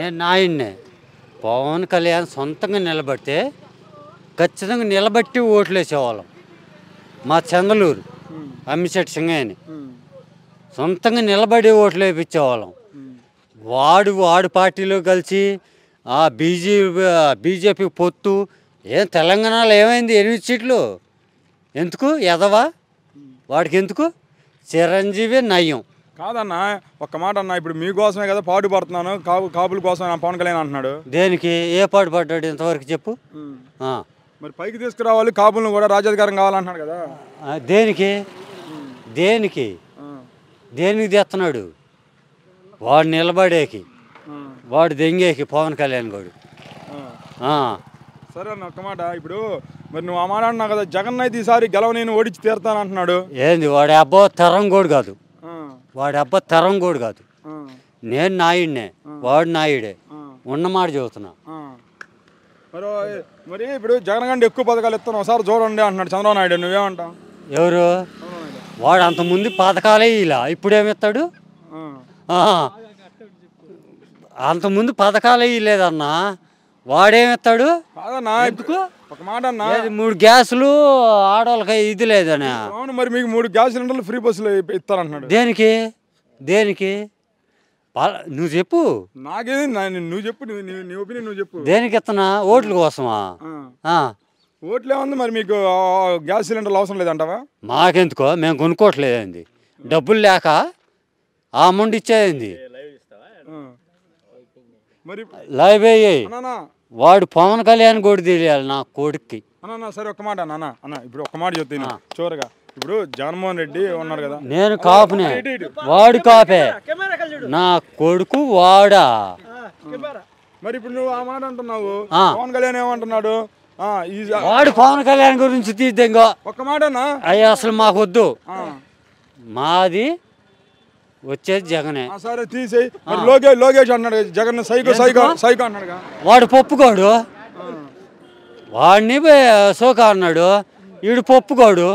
నేను నాయన్నే పవన్ కళ్యాణ్ సొంతంగా నిలబడితే ఖచ్చితంగా నిలబట్టి ఓట్లు వేసేవాళ్ళం. మా చంద్రలూరు అమ్మిశెట్టి సింగయ్యని సొంతంగా నిలబడి ఓట్లు వేయించేవాళ్ళం. వాడు పార్టీలో కలిసి బీజేపీ పొత్తు ఏం తెలంగాణలో ఏమైంది? 8 సీట్లు ఎందుకు? ఎదవా వాడికి ఎందుకు? చిరంజీవి నయం కాదన్నా. ఒక్క మాట అన్నా, ఇప్పుడు మీకోసమే కదా పాటు పడుతున్నాను, కాపుల కోసం పవన్ కళ్యాణ్ అంటున్నాడు. దేనికి? ఏ పాటు పడ్డాడు ఇంతవరకు చెప్పు? మరి పైకి తీసుకురావాలి, కాపులను కూడా రాజ్యాధికారం కావాలంటున్నాడు కదా. దేనికి దేనికి దేనికి తెస్తున్నాడు? వాడు నిలబడేకి, వాడు దెంగేకి పవన్ కళ్యాణ్ గారు. సరే అన్న, ఒక్క మాట. ఇప్పుడు మరి నువ్వు ఆ మాట అన్నావు కదా, జగన్ అయితే ఈసారి గెలవనేను ఓడించి తీరుతాను అంటున్నాడు. ఏంది? వాడి అబ్బా తరం కూడా కాదు, వాడి అబ్బా తరం కూడా కాదు. నేను నాయుడినే, వాడు నాయుడే. ఉన్నమాట చెబుతున్నా. మరి ఇప్పుడు జగన్ గంటే ఎక్కువ పథకాలు ఇస్తాను ఒకసారి చూడండి అంటున్నాడు చంద్రబాబు నాయుడు. నువ్వేమంటావు? ఎవరు? వాడు అంతకుముందు పథకాలే ఇలా, ఇప్పుడేమిస్తాడు? అంతకుముందు పథకాలే ఇలేదన్నా, వాడేమిస్తాడు? కాదన్నా, ఎందుకు ఒక మాట అన్నా, 3 గ్యాసులు ఆడవాళ్ళకి ఇది లేదనే. అవును, మరి మీకు 3 గ్యాస్ సిలిండర్లు ఫ్రీ బస్సులు ఇస్తారంటున్నాడు. దేనికి? దేనికి? నువ్వు చెప్పు. నాకేది? నువ్వు చెప్పు, నీ ఒపీనియన్ నువ్వు చెప్పు. దేనికి ఇస్తున్నా? ఓట్ల కోసమా? ఓట్లే ఉంది, మరి మీకు గ్యాస్ సిలిండర్లు అవసరం లేదంటావా? మాకెందుకో, మేము కొనుక్కోవట్లేదండి. డబ్బులు లేక ఆ అమౌంట్ ఇచ్చేయండి. మరి లైవ్ అయ్యాయి. వాడు పవన్ కళ్యాణ్ కూడా తెలియాలి నా కొడుక్కి. అన్న సరే, ఒక్క మాట అన్న ఇప్పుడు ఒక్క మాట చెప్తున్నా చివరిగా. ఇప్పుడు జగన్మోహన్ రెడ్డి ఉన్నారు కదా, నేను కాపునే, వాడు కాపే. నా కొడుకు వాడా. మరి ఇప్పుడు నువ్వు ఆ మాట అంటున్నావు, పవన్ కళ్యాణ్ ఏమంటున్నాడు? వాడు పవన్ కళ్యాణ్ గురించి తీద్దాం. ఒక్క మాట అన్నా, అయ్యా అసలు మాకు వద్దు, మాది వచ్చేది జగనే. సరే తీసేయి. లోకేష్ అన్నాడు జగన్ సైకో అన్నాడు. వాడు పప్పుకోడు, వాడిని సోకా అన్నాడు. వీడు పప్పుకోడు.